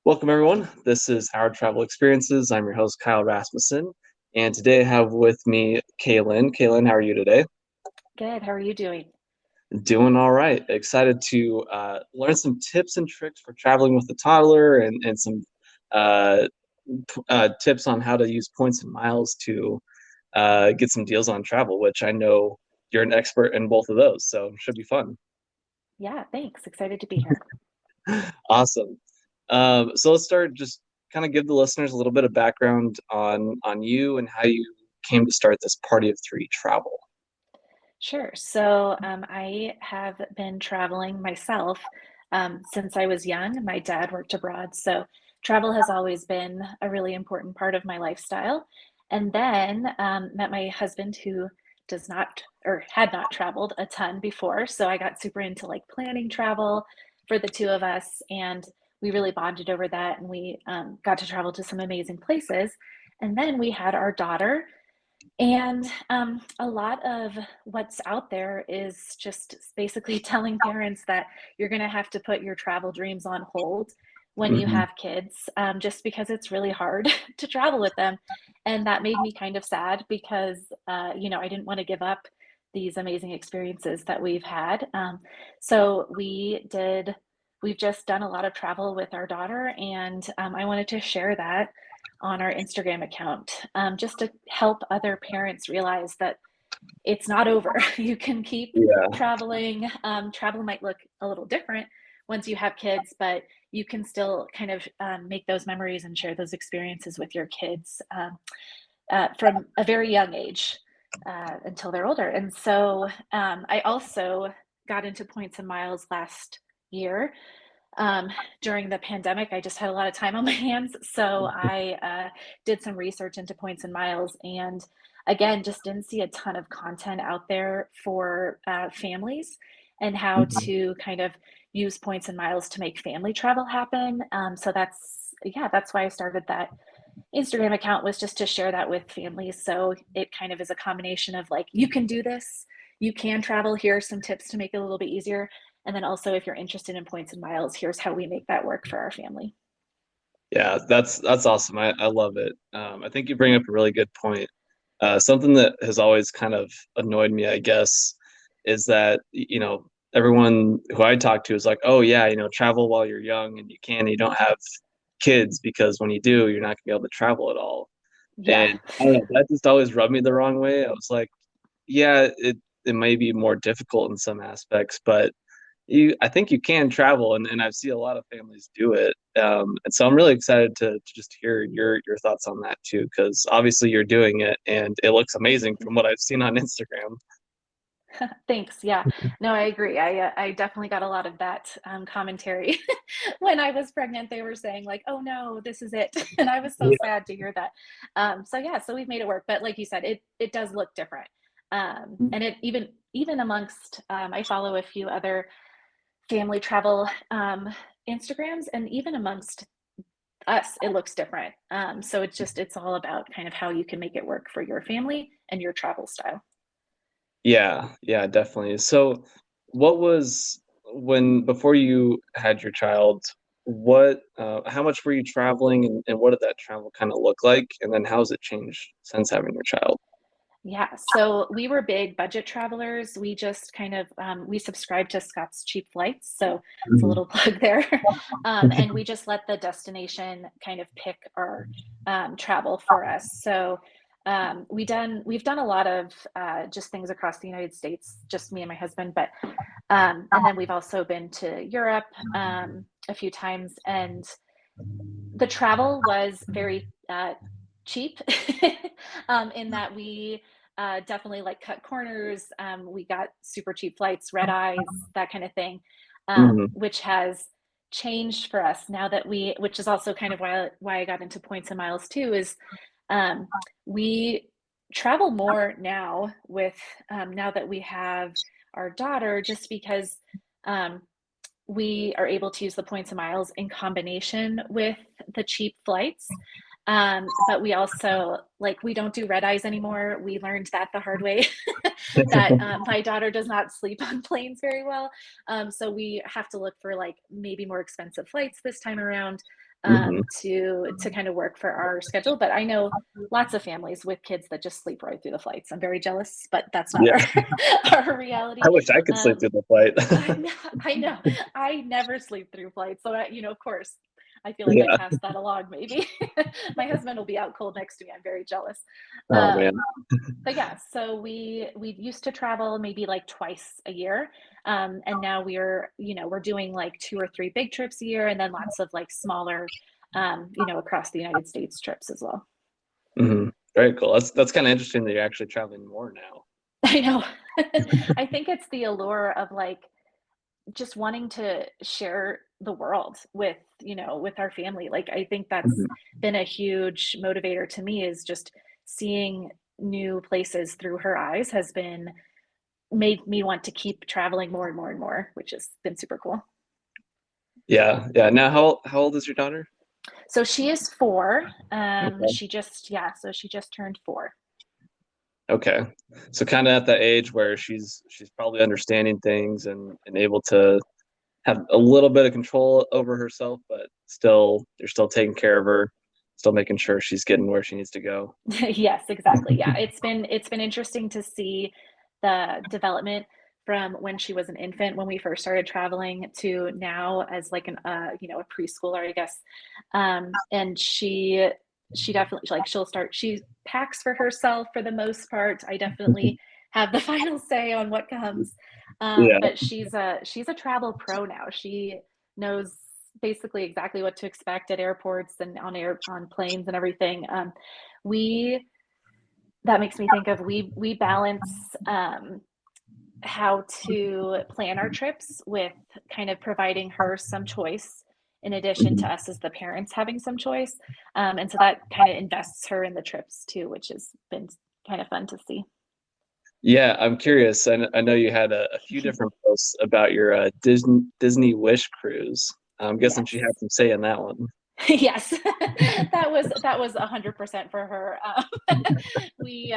Welcome, everyone. This is Our Travel Experiences. I'm your host, Kyle Rasmussen. And today I have with me Kaylin. Kaylin, how are you today? Good. How are you doing? Doing all right. Excited to learn some tips and tricks for traveling with the toddler and some uh, tips on how to use points and miles to get some deals on travel, which I know you're an expert in both of those. So it should be fun. Yeah, thanks. Excited to be here. Awesome. So let's start. Just kind of give the listeners a little bit of background on you and how you came to start this party of three travel. Sure. So I have been traveling myself since I was young. My dad worked abroad, so travel has always been a really important part of my lifestyle. And then met my husband who does not or had not traveled a ton before. So I got super into like planning travel for the two of us, and we really bonded over that. And we got to travel to some amazing places. And then we had our daughter. And a lot of what's out there is just basically telling parents that you're going to have to put your travel dreams on hold when you Mhm. have kids, just because it's really hard to travel with them. And that made me kind of sad because, I didn't want to give up these amazing experiences that we've had. So we've just done a lot of travel with our daughter, and I wanted to share that on our Instagram account, just to help other parents realize that it's not over. You can keep Yeah, traveling. Travel might look a little different once you have kids, but you can still kind of make those memories and share those experiences with your kids from a very young age until they're older. And so I also got into points and miles last year um, during the pandemic. I just had a lot of time on my hands. So I did some research into points and miles, and again, just didn't see a ton of content out there for families and how to kind of use points and miles to make family travel happen. That's why I started that Instagram account, was just to share that with families. So it kind of is a combination of like, you can do this, you can travel. Here are some tips to make it a little bit easier. And then also, if you're interested in points and miles, here's how we make that work for our family. yeah, that's awesome. I love it. I think you bring up a really good point. Something that has always kind of annoyed me, I guess, is that everyone who I talk to is like, oh yeah, travel while you're young and you don't have kids because when you do, you're not gonna be able to travel at all. Yeah. And I don't know, that just always rubbed me the wrong way. I was like, yeah, it may be more difficult in some aspects, but I think you can travel, and I see a lot of families do it. And so I'm really excited to just hear your thoughts on that too, because obviously you're doing it and it looks amazing from what I've seen on Instagram. Thanks. Yeah. No, I agree. I definitely got a lot of that commentary when I was pregnant. They were saying like, "Oh no, this is it," and I was so Yeah. sad to hear that. So we've made it work. But like you said, it does look different. And it even amongst I follow a few other family travel Instagrams, and even amongst us, it looks different. So it's all about kind of how you can make it work for your family and your travel style. Yeah, definitely. So, what was when before you had your child? How much were you traveling, and what did that travel kind of look like? And then how has it changed since having your child? Yeah, so we were big budget travelers. We just kind of we subscribed to Scott's Cheap Flights, so it's a Mhm. little plug there. And we just let the destination kind of pick our travel for us. So we've done a lot of just things across the United States, just me and my husband, but and then we've also been to Europe a few times, and the travel was very cheap in that we definitely like cut corners. We got super cheap flights, red eyes, that kind of thing, Mhm. which has changed for us now that which is also kind of why I got into points and miles too, is um, we travel more now with now that we have our daughter, just because um, we are able to use the points and miles in combination with the cheap flights. But we also like we don't do red eyes anymore. We learned that the hard way that my daughter does not sleep on planes very well. So we have to look for like maybe more expensive flights this time around. Hmm. to kind of work for our schedule. But I know lots of families with kids that just sleep right through the flights. I'm very jealous, but that's not Yeah, our our reality. I wish I could sleep Um, through the flight. I know, I know. I never sleep through flights, so of course, I feel like I Yeah. passed that along. Maybe my husband will be out cold next to me. I'm very jealous. Oh man. Um, but yeah, so we used to travel maybe like twice a year, and now we're doing like 2 or 3 big trips a year, and then lots of like smaller, across the United States trips as well. Hmm. Very cool. That's kind of interesting that you're actually traveling more now. I know. I think it's the allure of like just wanting to share the world with our family. Like I think that's Mhm. been a huge motivator to me is just seeing new places through her eyes has been made me want to keep traveling more and more and more, which has been super cool. Yeah, yeah. Now, how old is your daughter? So she is 4. Okay. So she just turned 4. Okay. So kind of at that age where she's probably understanding things and able to have a little bit of control over herself, but still you're still taking care of her, still making sure she's getting where she needs to go. Yes, exactly. Yeah, it's been interesting to see the development from when she was an infant when we first started traveling to now as like a preschooler, I guess. And she definitely like she packs for herself for the most part. I definitely have the final say on what comes. Yeah. But she's a travel pro now. She knows basically exactly what to expect at airports and on planes and everything. We That makes me think of we balance how to plan our trips with kind of providing her some choice in addition Mhm. to us as the parents having some choice. And so that kind of invests her in the trips too, which has been kind of fun to see. Yeah, I'm curious. I know you had a few different posts about your Disney Wish cruise. I'm guessing she Yes. had some say in that one. Yes, that was 100% for her. We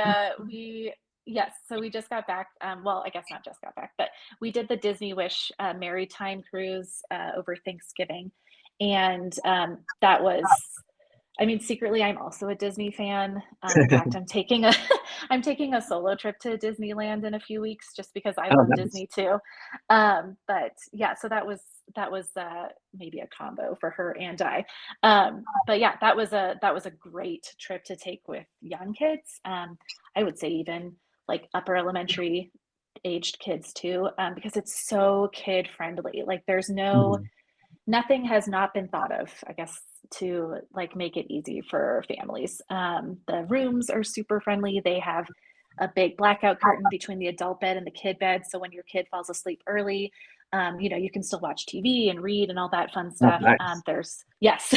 yes, so we just got back. Well, I guess not just got back, but we did the Disney Wish Maritime cruise over Thanksgiving, and that was. I mean, secretly, I'm also a Disney fan. In fact, I'm taking a solo trip to Disneyland in a few weeks just because I Oh, love nice. Disney too. But yeah, so that was maybe a combo for her and I. But yeah, that was a great trip to take with young kids. I would say even like upper elementary aged kids too, because it's so kid friendly. Like there's no Mhm. nothing has not been thought of, I guess, to like make it easy for families. The rooms are super friendly. They have a big blackout curtain between the adult bed and the kid bed. So when your kid falls asleep early, you can still watch TV and read and all that fun Oh, stuff. nice. There's, yes,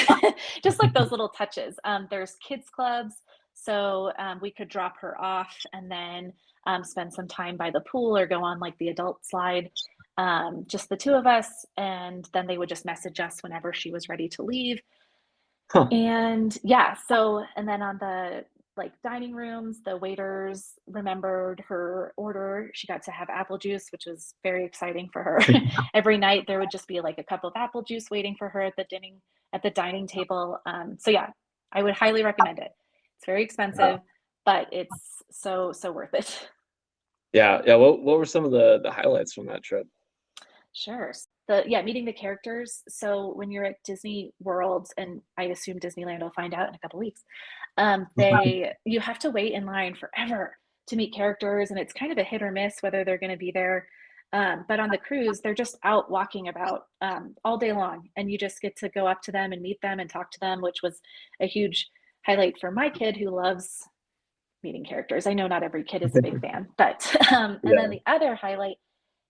just like those little touches. There's kids clubs. So we could drop her off and then spend some time by the pool or go on like the adult slide, just the two of us, and then they would just message us whenever she was ready to leave. Huh. And yeah, so and then on the like dining rooms, the waiters remembered her order. She got to have apple juice, which was very exciting for her. Every night there would just be like a cup of apple juice waiting for her at the dining table. So yeah, I would highly recommend it. It's very expensive, but it's so worth it. Yeah, yeah. What were some of the highlights from that trip? Sure. Meeting the characters. So when you're at Disney World, and I assume Disneyland, I'll find out in a couple weeks. They you have to wait in line forever to meet characters, and it's kind of a hit or miss whether they're going to be there. But on the cruise, they're just out walking about all day long, and you just get to go up to them and meet them and talk to them, which was a huge highlight for my kid who loves meeting characters. I know not every kid is a big fan, but and then Yeah. the other highlight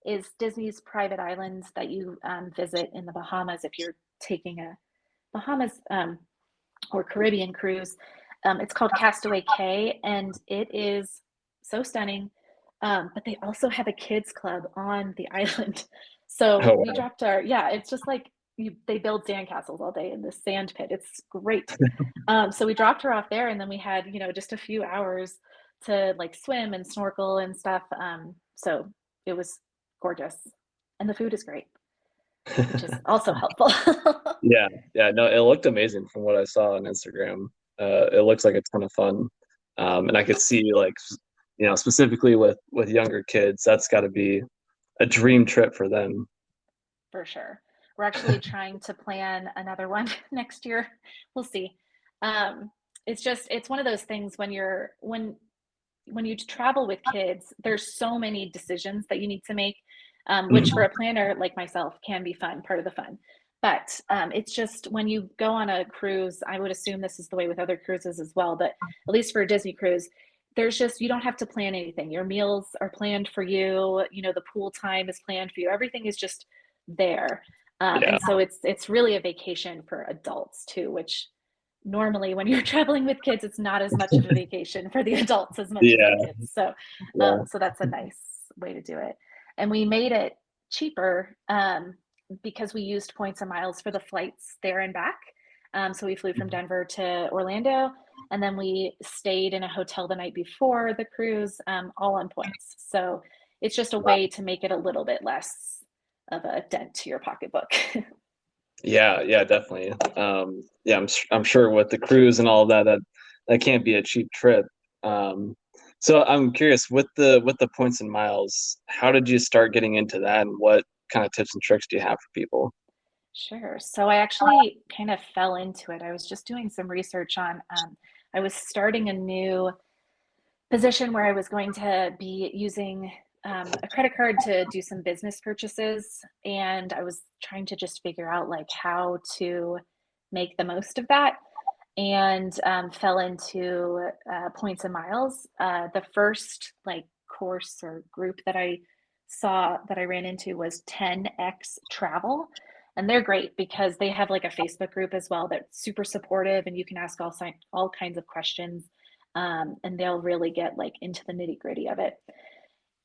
is Disney's private islands that you visit in the Bahamas if you're taking a Bahamas or Caribbean cruise. It's called Castaway Cay, and it is so stunning. But they also have a kids club on the island. So Oh, we wow. dropped it's just like they build sandcastles all day in this sand pit. It's great. So we dropped her off there, and then we had, just a few hours to like swim and snorkel and stuff. So it was gorgeous, and the food is great. which is also helpful. Yeah, yeah, no, it looked amazing from what I saw on Instagram. It looks like a ton of fun, and I could see like, specifically with younger kids, that's got to be a dream trip for them. For sure. We're actually trying to plan another one next year. We'll see. Um, it's one of those things when you travel with kids, there's so many decisions that you need to make, which for Mhm. a planner like myself can be fun, part of the fun. But it's just when you go on a cruise, I would assume this is the way with other cruises as well, but at least for a Disney cruise, there's just, you don't have to plan anything. Your meals are planned for you, the pool time is planned for you. Everything is just there. Yeah, And so it's really a vacation for adults too, which normally when you're traveling with kids, it's not as much of a vacation for the adults as much as the yeah, kids. So, yeah. so that's a nice way to do it. And we made it cheaper because we used points and miles for the flights there and back. So we flew from Denver to Orlando, and then we stayed in a hotel the night before the cruise, all on points. So it's just a way to make it a little bit less of a dent to your pocketbook. Yeah, yeah, definitely. Yeah, I'm sure with the cruise and all of that, that can't be a cheap trip. So I'm curious with the points and miles, how did you start getting into that, and what kind of tips and tricks do you have for people? Sure. So I actually kind of fell into it. I was just doing some research on, I was starting a new position where I was going to be using a credit card to do some business purchases. And I was trying to just figure out like how to make the most of that, and fell into points and miles. The first like course or group that I ran into was 10x travel, and they're great because they have like a Facebook group as well that's super supportive, and you can ask all kinds of questions, and they'll really get like into the nitty gritty of it.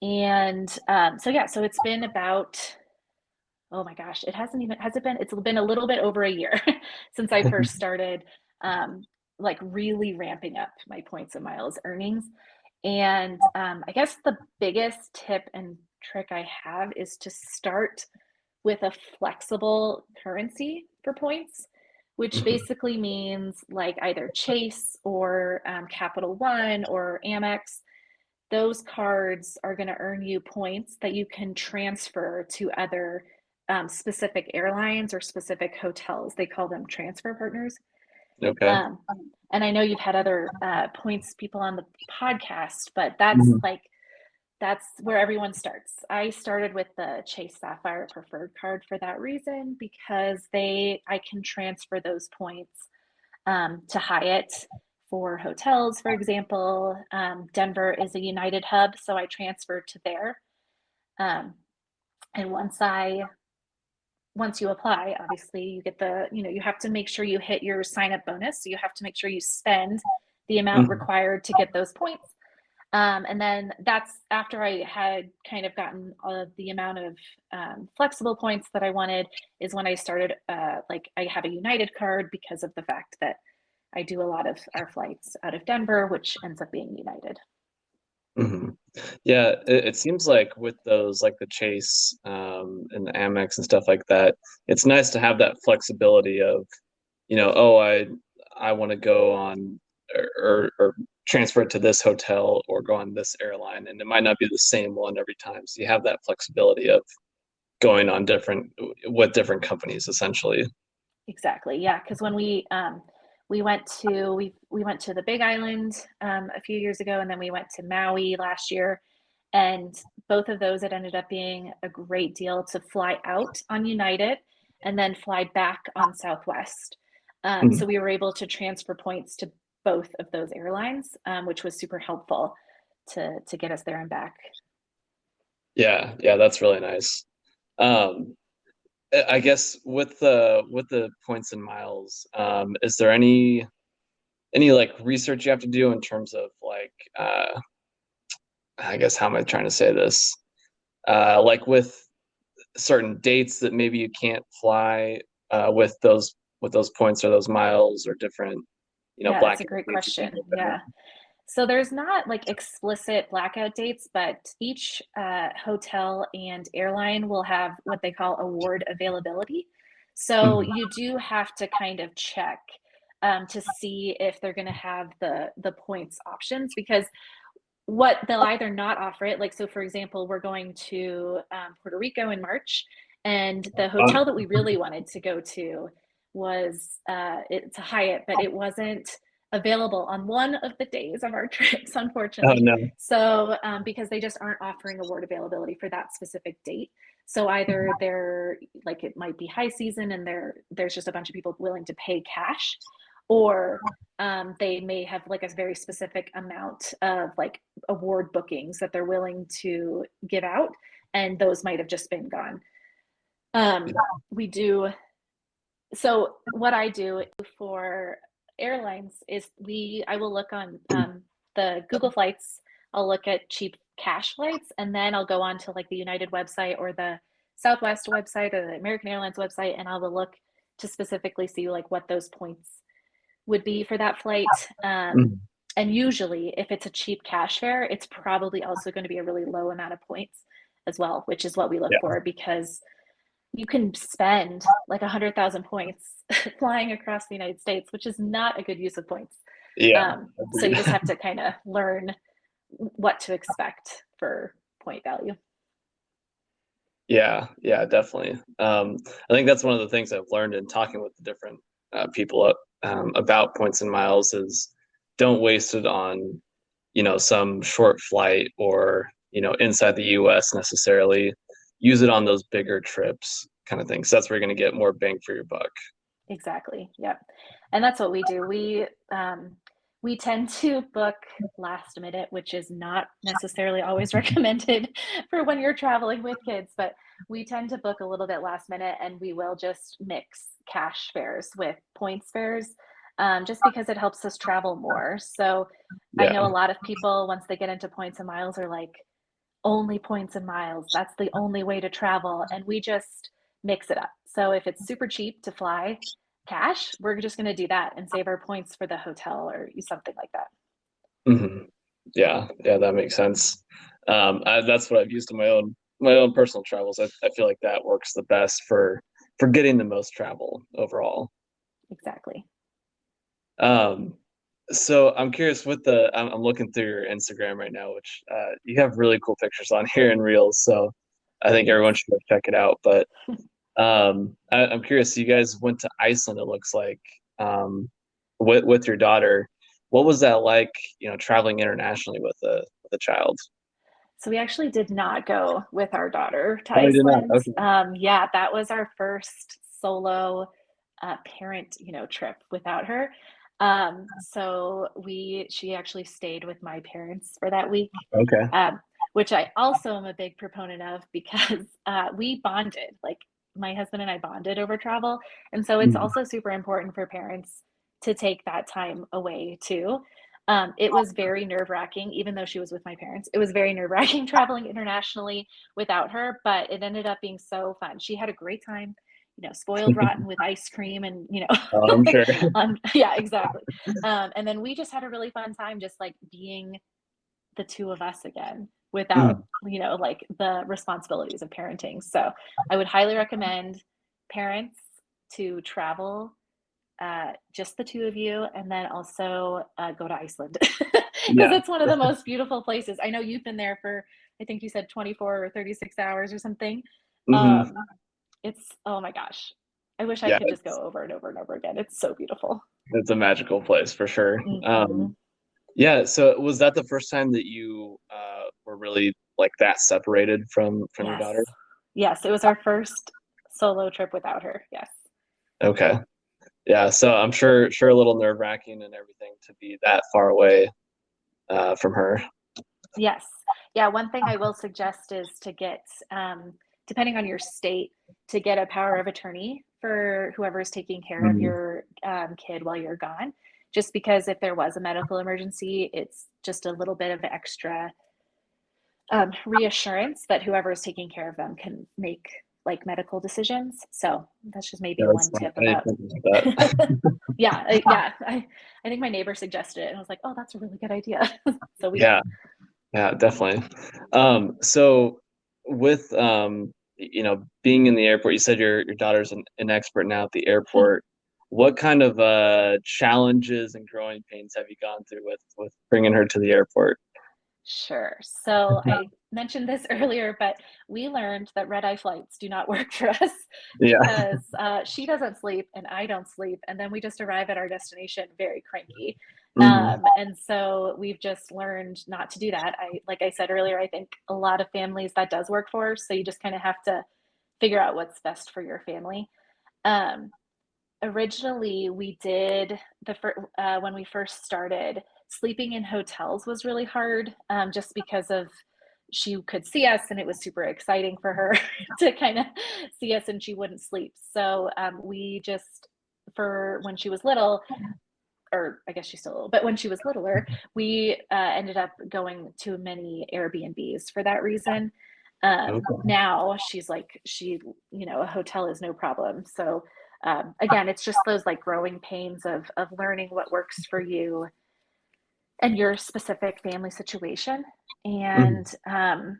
And so yeah, so it's been about, oh my gosh, it hasn't even, has it been, it's been a little bit over a year since I first started, um, like really ramping up my points and miles earnings. And I guess the biggest tip and trick I have is to start with a flexible currency for points, which Mhm. basically means like either Chase or Capital One or Amex. Those cards are going to earn you points that you can transfer to other specific airlines or specific hotels. They call them transfer partners. Okay. Um, and I know you've had other points people on the podcast, but that's Mhm. like that's where everyone starts. I started with the Chase Sapphire Preferred card for that reason, because I can transfer those points to Hyatt for hotels, for example. Denver is a United hub, so I transferred to there. Um, and once you apply, obviously you get you have to make sure you hit your sign up bonus. So you have to make sure you spend the amount Mhm. required to get those points. And then that's after I had kind of gotten all of the amount of flexible points that I wanted, is when I started, like, I have a United card because of the fact that I do a lot of our flights out of Denver, which ends up being United. Mhm. Yeah, it seems like with those like the Chase and the Amex and stuff like that, it's nice to have that flexibility of, oh, I want to go on or transfer it to this hotel or go on this airline, and it might not be the same one every time. So you have that flexibility of going on different with different companies essentially. Exactly. Yeah, because when we went to the Big Island a few years ago, and then we went to Maui last year, and both of those it ended up being a great deal to fly out on United and then fly back on Southwest. So Mhm. we were able to transfer points to both of those airlines, which was super helpful to get us there and back. Yeah, yeah, that's really nice. Um, I guess with the points and miles, is there any like research you have to do in terms of like I guess how am I trying to say this? Like with certain dates that maybe you can't fly with those points or those miles or different, Yeah, that's a blackout great dates or things question. like that. Yeah. So there's not like explicit blackout dates, but each hotel and airline will have what they call award availability. So Mhm. you do have to kind of check to see if they're going to have the points options, because what they'll either not offer it, like, so for example, we're going to Puerto Rico in March, and the Uh, hotel that we really wanted to go to was it's a Hyatt, but it wasn't available on one of the days of our trips, oh unfortunately. no. So because they just aren't offering award availability for that specific date. So either they're like, it might be high season and there's just a bunch of people willing to pay cash, or they may have like a very specific amount of like award bookings that they're willing to give out, and those might have just been gone. We do, so what I do for airlines is I will look on the Google flights. I'll look at cheap cash flights, and then I'll go on to like the United website or the Southwest website or the American Airlines website, and I will look to specifically see like what those points would be for that flight. Mhm. And usually, if it's a cheap cash fare, it's probably also going to be a really low amount of points as well, which is what we look Yeah. for, because you can spend like 100,000 points flying across the United States, which is not a good use of points. Yeah. So you Agreed. just have to kind of learn what to expect for point value. Yeah, yeah, definitely. I think that's one of the things I've learned in talking with the different people about points and miles is don't waste it on, some short flight or, inside the US necessarily. Use it on those bigger trips kind of thing. So that's where you're going to get more bang for your buck. Exactly. Yep. And that's what we do. We tend to book last minute, which is not necessarily always recommended for when you're traveling with kids, but we tend to book a little bit last minute, and we will just mix cash fares with points fares, just because it helps us travel more. So I know a Yeah. lot of people, once they get into points and miles, are like, only points and miles. That's the only way to travel. And we just mix it up. So if it's super cheap to fly cash, we're just going to do that and save our points for the hotel or something like that. hmm Yeah, yeah, that makes sense. That's what I've used in my own personal travels. I feel like that works the best for getting the most travel overall. Exactly. Um, so I'm curious with I'm looking through your Instagram right now, which you have really cool pictures on here in Reels. So I think everyone Thanks. should go check it out. But I'm curious. You guys went to Iceland. It looks like with your daughter. What was that like? Traveling internationally with a child. So we actually did not go with our daughter to Oh, I did not. Iceland. Okay. Yeah, that was our first solo parent, trip without her. So she actually stayed with my parents for that week, Okay. um, which I also am a big proponent of, because we bonded. Like, my husband and I bonded over travel, and so it's Mhm. also super important for parents to take that time away too. It was very nerve wracking, even though she was with my parents. It was very nerve wracking traveling internationally without her, but it ended up being so fun. She had a great time, spoiled rotten with ice cream and, I'm sure. yeah, exactly. And then we just had a really fun time, just like being the two of us again without, Mhm. like the responsibilities of parenting. So I would highly recommend parents to travel, just the two of you, and then also go to Iceland, because Yeah. it's one of the most beautiful places. I know you've been there for, I think you said 24 or 36 hours or something. hmm Um, it's, oh my gosh. I wish I Yeah. could just go over and over and over again. It's so beautiful. It's a magical place for sure. Hmm. Yeah. So was that the first time that you were really like that separated from your Yes. daughter? Yes. It was our first solo trip without her. Yes. Okay. Yeah. So I'm sure a little nerve wracking and everything to be that far away from her. Yes. Yeah. One thing I will suggest is to get, depending on your state, to get a power of attorney for whoever is taking care of Mhm. your kid while you're gone. Just because if there was a medical emergency, it's just a little bit of extra reassurance that whoever is taking care of them can make like medical decisions. So that's just maybe Yeah, that's one smart. tip I didn't about. think about that. Yeah, I think my neighbor suggested it, and I was like, oh, that's a really good idea. So we did. Yeah, yeah, definitely. So with being in the airport, you said your daughter's an expert now at the airport. What kind of challenges and growing pains have you gone through with bringing her to the airport? Sure. So I mentioned this earlier, but we learned that red eye flights do not work for us Yeah. because she doesn't sleep and I don't sleep. And then we just arrive at our destination very cranky. Hmm. And so we've just learned not to do that. Like I said earlier, I think a lot of families that does work for. So you just kind of have to figure out what's best for your family. Um, Originally, we did when we first started, sleeping in hotels was really hard, just because of she could see us and it was super exciting for her to kind of see us and she wouldn't sleep. So we just for when she was little, or I guess she's still little, but when she was littler, we ended up going to many Airbnbs for that reason. Okay. Now she's like, a hotel is no problem. So again, it's just those like growing pains of learning what works for you and your specific family situation, Mhm. and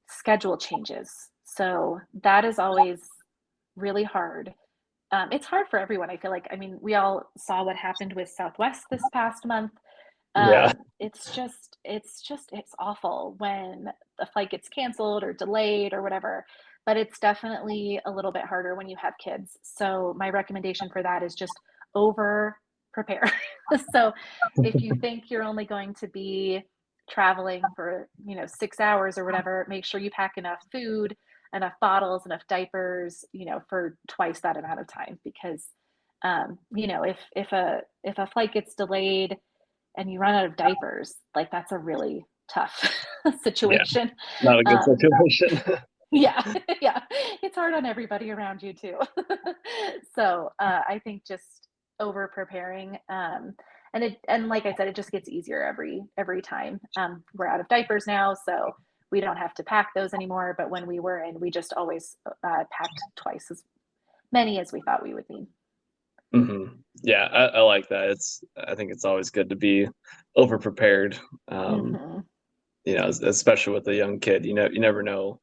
schedule changes. So that is always really hard. It's hard for everyone. I feel like, I mean, we all saw what happened with Southwest this past month. Yeah. It's awful when a flight gets canceled or delayed or whatever, but it's definitely a little bit harder when you have kids. So my recommendation for that is just over prepare. So if you think you're only going to be traveling for, 6 hours or whatever, make sure you pack enough food, enough bottles, enough diapers, for twice that amount of time, because if a flight gets delayed and you run out of diapers, like that's a really tough Yeah. situation. Not a good Um, situation. yeah, yeah, it's hard on everybody around you too. So I think just over preparing, and like I said, it just gets easier every time. We're out of diapers now, so we don't have to pack those anymore. But when we were in, we just always packed twice as many as we thought we would need. Hmm. Yeah, I like that. I think it's always good to be over prepared. Hmm. Especially with a young kid. You never know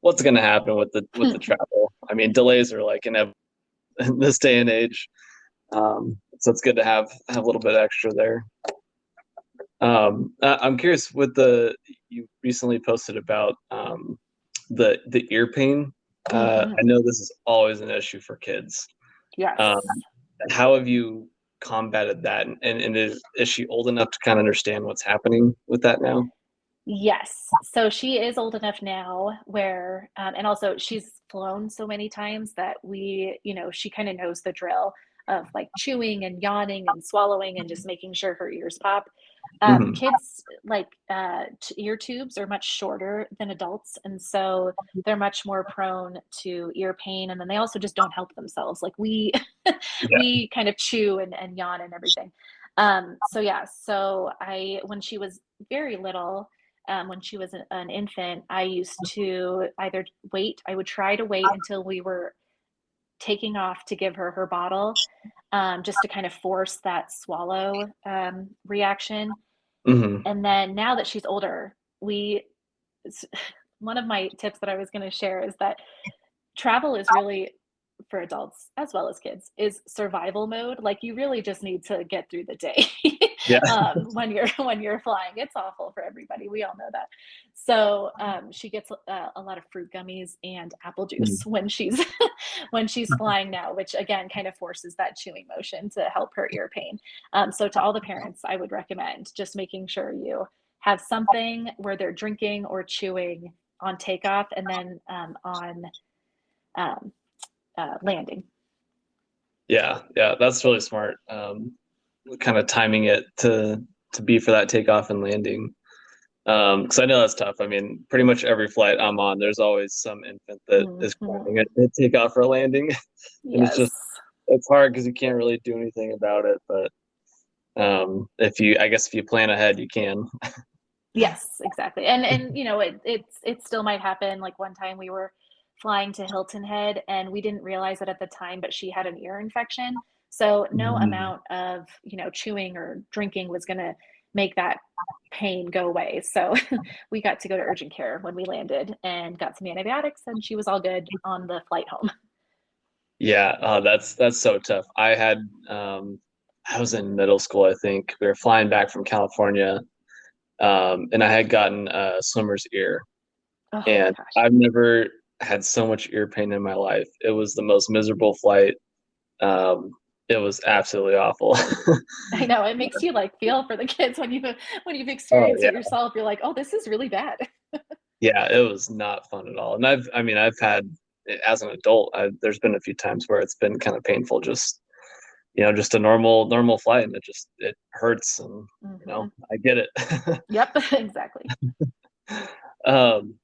what's going to happen with the travel. I mean, delays are like inevitable in this day and age. So it's good to have a little bit extra there. I'm curious with the you recently posted about the ear pain. I Hmm. know this is always an issue for kids. Um, Yes. how have you combated that? And is she old enough to kind of understand what's happening with that now? Yes. So she is old enough now where, and also she's flown so many times that she kind of knows the drill of like chewing and yawning and swallowing and just making sure her ears pop. Hmm. Kids like ear tubes are much shorter than adults, and so they're much more prone to ear pain. And then they also just don't help themselves. Like we, Yeah. we kind of chew and yawn and everything. So yeah, so when she was very little, when she was an infant, I used to either I would try to wait until we were taking off to give her her bottle, just to kind of force that swallow reaction. Hmm. And then now that she's older, one of my tips that I was going to share is that travel is really, for adults as well as kids, is survival mode. Like you really just need to get through the day. Yeah. When you're flying, it's awful for everybody, we all know that. So she gets a lot of fruit gummies and apple juice when she's when she's flying now, which again kind of forces that chewing motion to help her ear pain. So to all the parents, I would recommend just making sure you have something where they're drinking or chewing on takeoff, and then on um, landing. Yeah, yeah, that's really smart. Kind of timing it to be for that takeoff and landing. Because I know that's tough. I mean, pretty much every flight I'm on, there's always some infant that is Hmm. crying at takeoff or landing, and Yes. it's hard because you can't really do anything about it. But I guess if you plan ahead, you can. Yes, exactly. And it still might happen. Like one time we were flying to Hilton Head, and we didn't realize it at the time, but she had an ear infection. So no Mhm. amount of, chewing or drinking was going to make that pain go away. So we got to go to urgent care when we landed and got some antibiotics, and she was all good on the flight home. Yeah, that's so tough. I was in middle school, I think. We were flying back from California, and I had gotten a swimmer's ear, Oh and gosh. I've never had so much ear pain in my life. It was the most miserable flight. Um, it was absolutely awful. I know it makes you like feel for the kids when you've Oh experienced yeah, it yourself. You're like, oh, this is really bad. yeah, it was not fun at all. And I've had as an adult, there's been a few times where it's been kind of painful, just just a normal flight, and it hurts, and Hmm. I get it. Yep, exactly. um,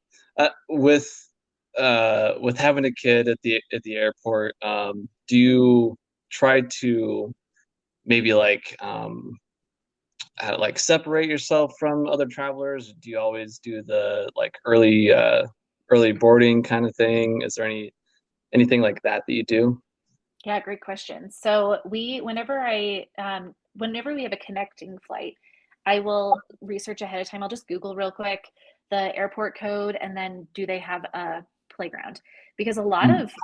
with with having a kid at the airport, do you try to maybe like separate yourself from other travelers? Do you always do the like early boarding kind of thing? Is there anything like that that you do? Yeah, great question. So whenever we have a connecting flight, I will research ahead of time. I'll just Google real quick the airport code and then do they have a playground? Because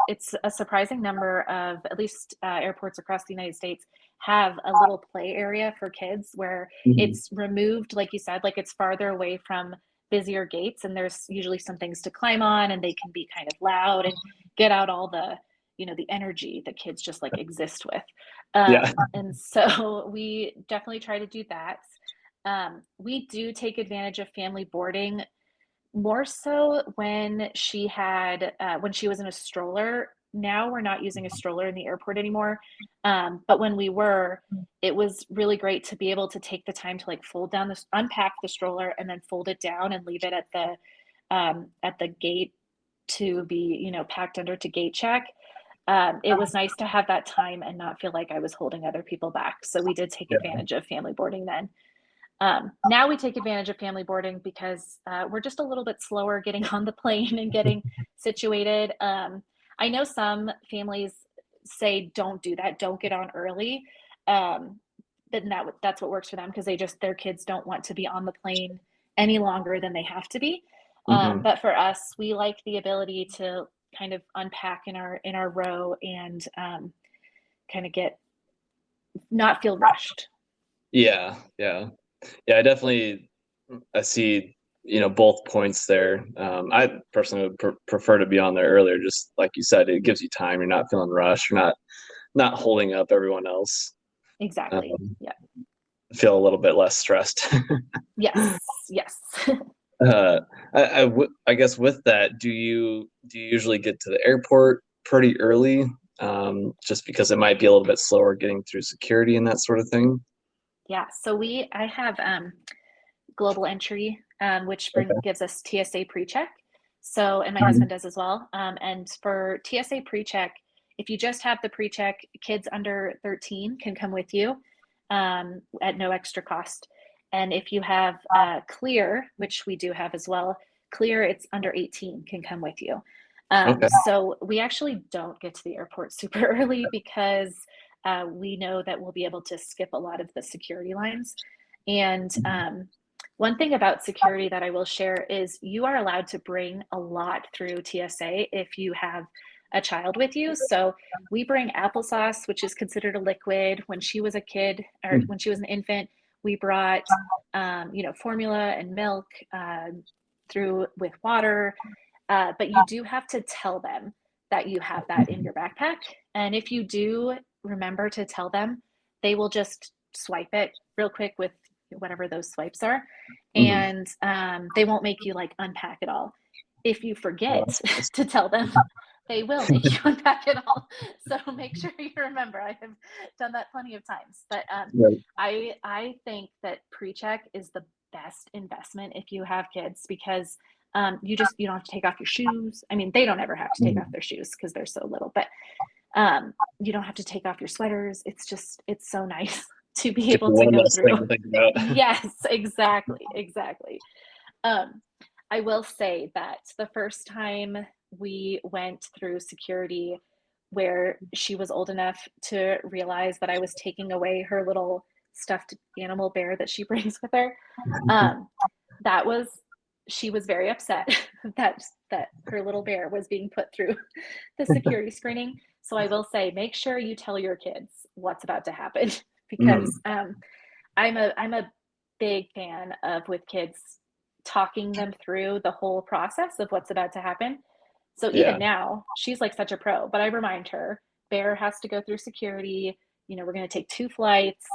it's a surprising number of at least airports across the United States have a little play area for kids where Mhm. it's removed, like you said, like it's farther away from busier gates, and there's usually some things to climb on, and they can be kind of loud and get out all the energy that kids just like exist with. Yeah. And so we definitely try to do that. We do take advantage of family boarding more so when she was in a stroller. Now we're not using a stroller in the airport anymore. But when we were, it was really great to be able to take the time to like unpack the stroller and then fold it down and leave it at the gate to be, packed under to gate check. It was nice to have that time and not feel like I was holding other people back. So we did take Yeah. advantage of family boarding then. Now we take advantage of family boarding because we're just a little bit slower getting on the plane and getting situated. I know some families say don't do that, don't get on early. Um, then that's what works for them because their kids don't want to be on the plane any longer than they have to be. Hmm. But for us, we like the ability to kind of unpack in our row and kind of get not feel rushed. Yeah. Yeah. Yeah. I see, both points there. I personally would prefer to be on there earlier. Just like you said, it gives you time. You're not feeling rushed. You're not holding up everyone else. Exactly. Um, Yeah. feel a little bit less stressed. Yes. Yes. uh, I guess with that, do you usually get to the airport pretty early? Just because it might be a little bit slower getting through security and that sort of thing. Yeah. So I have global entry, which Okay. gives us TSA pre-check. So, and my husband Mhm. does as well. And for TSA pre-check, if you just have the pre-check, kids under 13 can come with you at no extra cost. And if you have clear, which we do have as well, clear, it's under 18 can come with you. Okay. So we actually don't get to the airport super early because we know that we'll be able to skip a lot of the security lines. And one thing about security that I will share is you are allowed to bring a lot through TSA if you have a child with you. So we bring applesauce, which is considered a liquid. When she was a kid or Mhm. when she was an infant, we brought, formula and milk through with water. But you do have to tell them that you have that in your backpack. And if you do remember to tell them, they will just swipe it real quick with whatever those swipes are. Mhm. And they won't make you like unpack it all. If you Oh, forget that's nice. to tell them, they will make you unpack it all. So make sure you remember. I have done that plenty of times. But Right. I think that pre-check is the best investment if you have kids because you don't have to take off your shoes. I mean, they don't ever have to take off Mhm. their shoes because they're so little, but you don't have to take off your sweaters. It's so nice to be Just able to one go less thing through. to think about. Yes, exactly, exactly. Um, I will say that the first time we went through security where she was old enough to realize that I was taking away her little stuffed animal bear that she brings with her. Um, that was she was very upset that her little bear was being put through the security screening. So I will say, make sure you tell your kids what's about to happen because Mhm. I'm a big fan of with kids talking them through the whole process of what's about to happen. So even Yeah. now, she's like such a pro, but I remind her, Bear has to go through security. We're going to take 2 flights.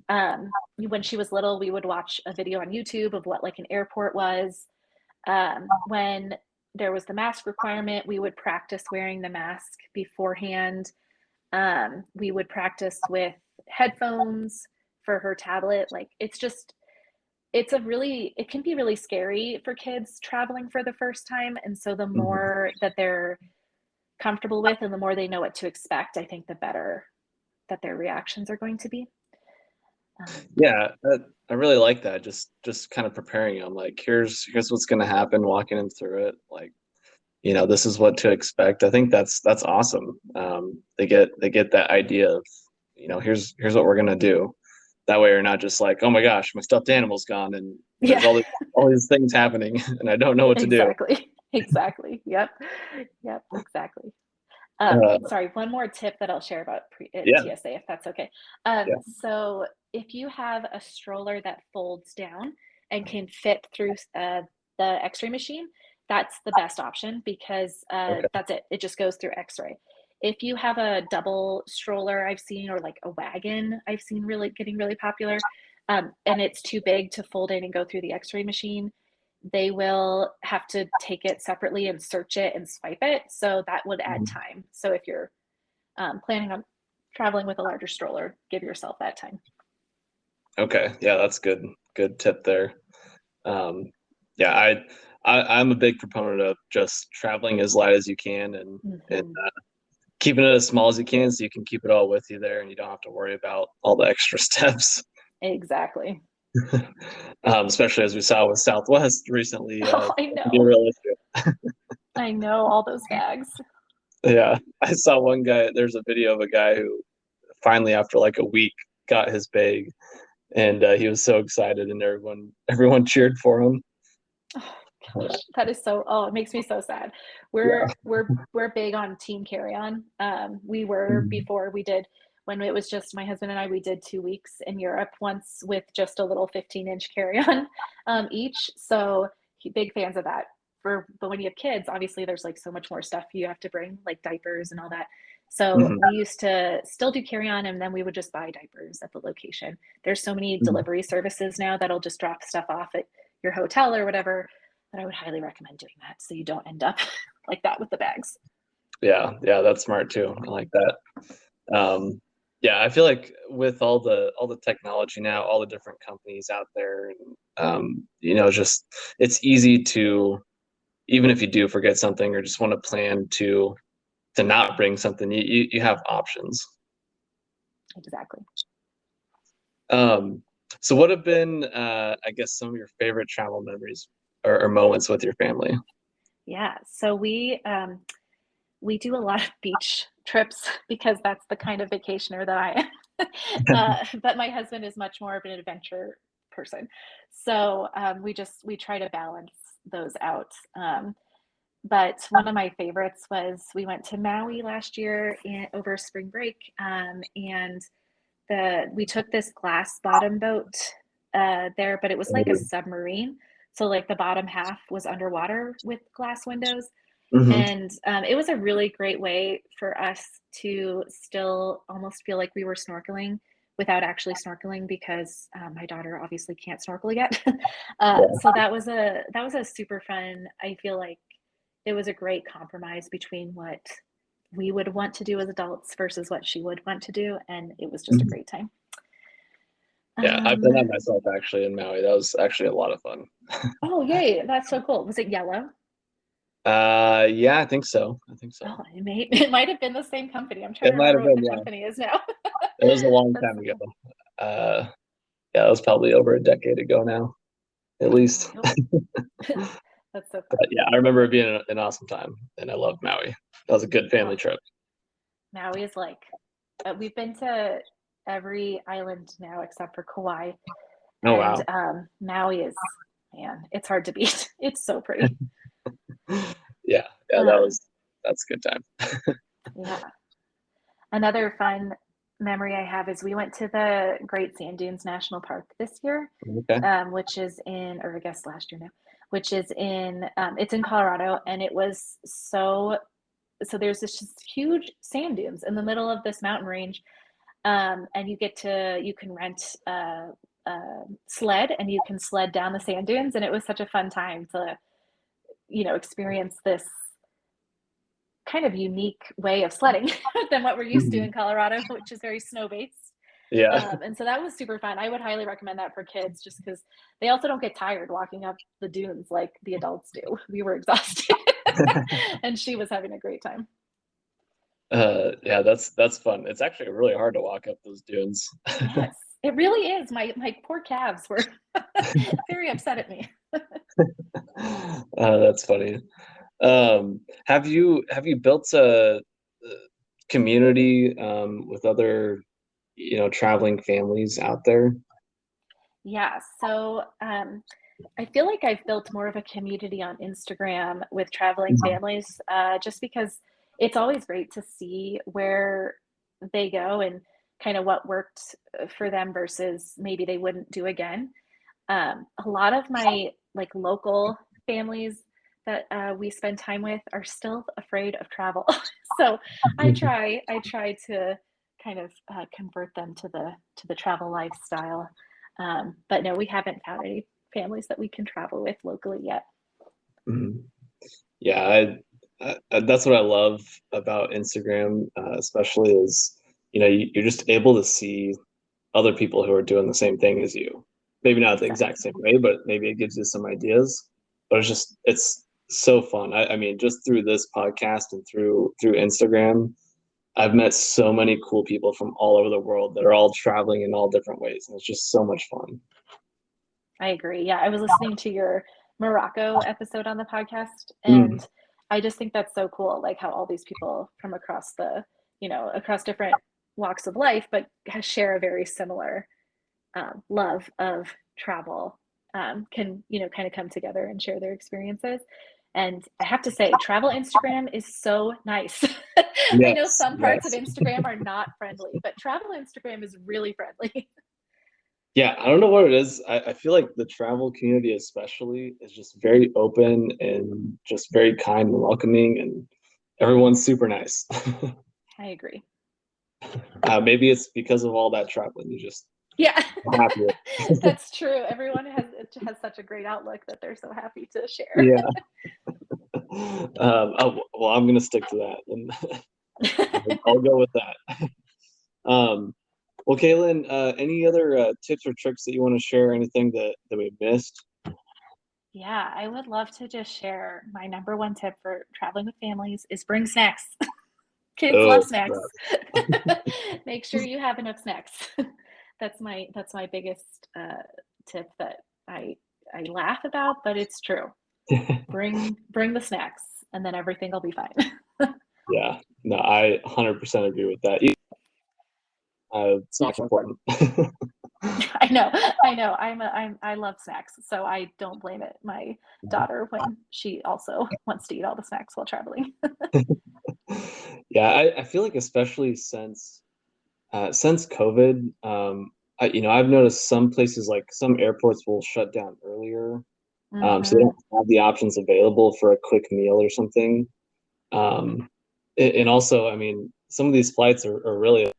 When she was little, we would watch a video on YouTube of what like an airport was. When there was the mask requirement, we would practice wearing the mask beforehand. We would practice with headphones for her tablet. Like it can be really scary for kids traveling for the first time. And so the Mhm. more that they're comfortable with and the more they know what to expect, I think the better that their reactions are going to be. Yeah. Yeah, I really like that. Just kind of preparing them. Like, here's what's going to happen. Walking them through it. Like, this is what to expect. I think that's awesome. They get that idea of, here's what we're going to do. That way, you're not just like, oh my gosh, my stuffed animal's gone, and there's Yeah, all these things happening, and I don't know what to do. exactly. Exactly. Yep. Yep. Exactly. Uh, Sorry, one more tip that I'll share about yeah, TSA, if that's okay. yeah. So if you have a stroller that folds down and can fit through the X-ray machine, that's the best option because Okay. that's it. It just goes through X-ray. If you have a double stroller, I've seen, or like a wagon, I've seen really getting really popular, and it's too big to fold in and go through the X-ray machine, they will have to take it separately and search it and swipe it. So that would add Mhm. time. So if you're planning on traveling with a larger stroller, give yourself that time. Okay. Yeah, that's good. Good tip there. Um, yeah, I'm a big proponent of just traveling as light as you can and Mm-hmm. keeping it as small as you can so you can keep it all with you there and you don't have to worry about all the extra steps. Exactly. Especially as we saw with Southwest recently, Oh, I that can be a know. real issue. I know all those bags. Yeah, I saw one guy. There's a video of a guy who finally, after like a week, got his bag, and he was so excited, and everyone cheered for him. Oh gosh, that is so. Oh, it makes me so sad. Yeah. We're big on team carry on. We were Mhm. before we did when it was just my husband and I. We did 2 weeks in Europe once with just a little 15-inch carry on each. So big fans of that. But when you have kids, obviously there's like so much more stuff you have to bring, like diapers and all that. So Mhm. we used to still do carry on, and then we would just buy diapers at the location. There's so many Mhm. delivery services now that'll just drop stuff off at your hotel or whatever, but I would highly recommend doing that so you don't end up like that with the bags. Yeah, yeah, that's smart too. I like that. Um, yeah, I feel like with all the technology now, all the different companies out there, and just it's easy to, even if you do forget something or just want to plan to not bring something, you have options. Exactly. Um, so what have been, I guess, some of your favorite travel memories or moments with your family? Yeah. So we do a lot of beach trips because that's the kind of vacationer that I am. But my husband is much more of an adventure person. So we try to balance those out. But one of my favorites was we went to Maui last year over spring break, and we took this glass bottom boat there, but it was like a submarine. So like the bottom half was underwater with glass windows, Hmm. and it was a really great way for us to still almost feel like we were snorkeling without actually snorkeling because my daughter obviously can't snorkel yet. Yeah. So that was a super fun. I feel like it was a great compromise between what we would want to do as adults versus what she would want to do, and it was just a Mhm. great time. Yeah, I've done Um, that myself actually in Maui. That was actually a lot of fun. oh yay, that's so cool. Was it yellow? Yeah, I think so. I think so. Oh, it might have been the same company. I'm trying It to might have remember what been, the yeah. company is now. It was a long That's time so ago. cool. Yeah, it was probably over a decade ago now, at least. Oh, That's so But fun. yeah, I remember it being an awesome time, and I loved Maui. That was a good family Oh, trip. Maui is like, we've been to every island now except for Kauai, Oh and wow. Maui is, man, it's hard to beat. It's so pretty. Yeah, yeah, Um, that's a good time. yeah. Another fun memory I have is we went to the Great Sand Dunes National Park this year, Okay. which is in, or I guess last year now, which is in, it's in Colorado, and it was so there's this just huge sand dunes in the middle of this mountain range, and you can rent a sled and you can sled down the sand dunes, and it was such a fun time to experience this kind of unique way of sledding than what we're used to Mhm. in Colorado, which is very snow based. Yeah. And so that was super fun. I would highly recommend that for kids just because they also don't get tired walking up the dunes like the adults do. We were exhausted, and she was having a great time. Yeah, that's fun. It's actually really hard to walk up those dunes. Yes, it really is. My poor calves were very upset at me. That's funny. Have you built a community with other, traveling families out there? Yeah, so I feel like I've built more of a community on Instagram with traveling Mhm. families, just because it's always great to see where they go and kind of what worked for them versus maybe they wouldn't do again. A lot of my like local families that we spend time with are still afraid of travel, so I try to kind of convert them to the travel lifestyle. But no, we haven't found any families that we can travel with locally yet. Mhm. Yeah, that's what I love about Instagram, especially is, you're just able to see other people who are doing the same thing as you. Maybe not the exact Exactly. same way, but maybe it gives you some ideas. But it's so fun. I mean, just through this podcast and through Instagram, I've met so many cool people from all over the world that are all traveling in all different ways, and it's just so much fun. I agree. Yeah, I was listening to your Morocco episode on the podcast, Mm. and I just think that's so cool, like how all these people from across across different walks of life, but share a very similar love of travel, can, kind of come together and share their experiences. And I have to say, travel Instagram is so nice. I know Yes, some parts of yes. Instagram are not friendly, but travel Instagram is really friendly. Yeah, I don't know what it is. I feel like the travel community especially is just very open and just very kind and welcoming, and everyone's super nice. I agree. Maybe it's because of all that traveling. You just Yeah, happier. that's true. Everyone has such a great outlook that they're so happy to share. Yeah. Well, I'm gonna stick to that, and I'll go with that. Well, Kaylin, any other tips or tricks that you want to share? Anything that we missed? Yeah, I would love to just share my number one tip for traveling with families is bring snacks. Kids love Oh, snacks. right. Make sure you have enough snacks. That's my biggest tip that I laugh about, but it's true. Bring the snacks, and then everything will be fine. Yeah, no, I 100% agree with that. Snack important. I know. I love snacks, so I don't blame it. My daughter when she also wants to eat all the snacks while traveling. Yeah, I feel like especially since COVID, I've noticed some places like some airports will shut down earlier, so they Hmm. don't have the options available for a quick meal or something. Um, and also, I mean, some of these flights are really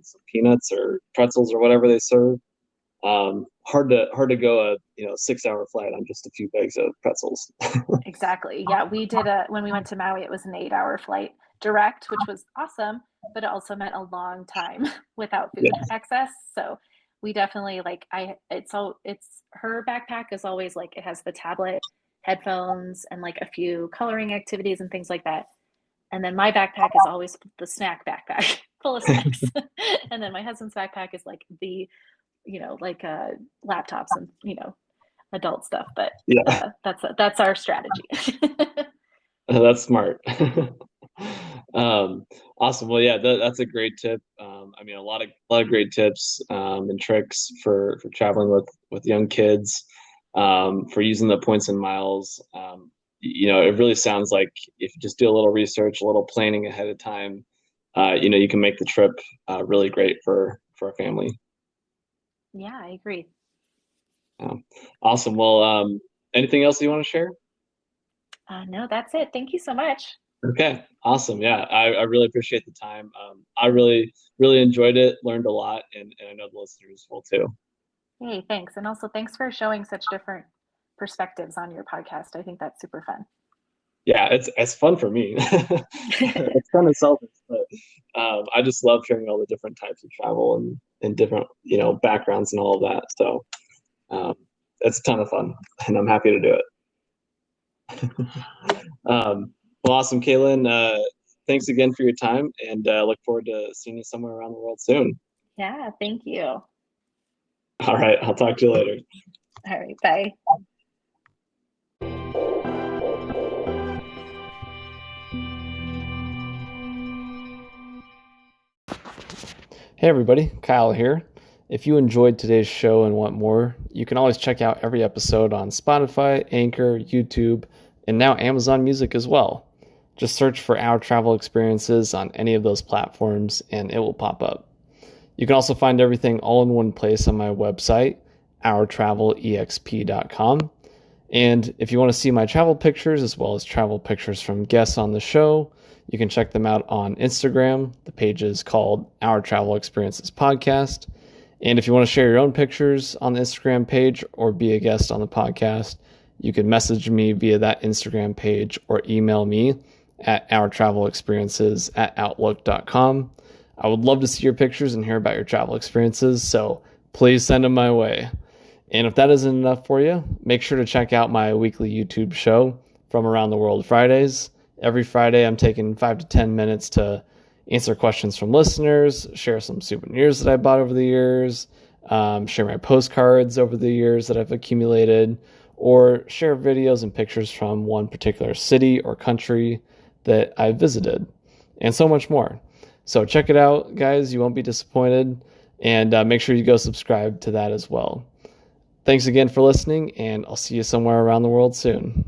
some peanuts or pretzels or whatever they serve. Hard to go a 6 hour flight on just a few bags of pretzels. Exactly. Yeah, we did a when we went to Maui, it was an 8-hour flight direct, which was awesome, but it also meant a long time without Yeah. food access. So we definitely like I it's her backpack is always like it has the tablet, headphones, and like a few coloring activities and things like that. And then my backpack is always the snack backpack full of snacks. And then my husband's backpack is like the, like laptops and, adult stuff, but Yeah, that's our strategy. that's smart. Awesome. Well, yeah, that's a great tip. I mean, a lot of great tips and tricks for traveling with young kids, for using the points and miles. It really sounds like if you just do a little research, a little planning ahead of time, you can make the trip really great for a family. Yeah, I agree. Awesome. Well, anything else you want to share? No, that's it. Thank you so much. Okay, awesome. Yeah, I really appreciate the time. I really enjoyed it, learned a lot, and I know the listeners will too. Hey, thanks. And also thanks for showing such different perspectives on your podcast. I think that's super fun. Yeah, it's fun for me. It's kind of selfish, but I just love sharing all the different types of travel and different backgrounds and all of that. So um, it's a ton of fun, and I'm happy to do it. Well, awesome, Kaylin. Thanks again for your time, and look forward to seeing you somewhere around the world soon. Yeah, thank you. All All right, I'll talk to you later. right, bye. Hey everybody, Kyle here. If you enjoyed today's show and want more, you can always check out every episode on Spotify, Anchor, YouTube, and now Amazon Music as well. Just search for Our Travel Experiences on any of those platforms and it will pop up. You can also find everything all in one place on my website, ourtravelexp.com. And if you want to see my travel pictures as well as travel pictures from guests on the show, you can check them out on Instagram. The page is called Our Travel Experiences Podcast. And if you want to share your own pictures on the Instagram page or be a guest on the podcast, you can message me via that Instagram page or email me at ourtravelexperiences@outlook.com. I would love to see your pictures and hear about your travel experiences, so please send them my way. And if that isn't enough for you, make sure to check out my weekly YouTube show, From Around the World Fridays. Every Friday, I'm taking 5 to 10 minutes to answer questions from listeners, share some souvenirs that I bought over the years, share my postcards over the years that I've accumulated, or share videos and pictures from one particular city or country that I visited, and so much more. So check it out, guys. You won't be disappointed. And make sure you go subscribe to that as well. Thanks again for listening, and I'll see you somewhere around the world soon.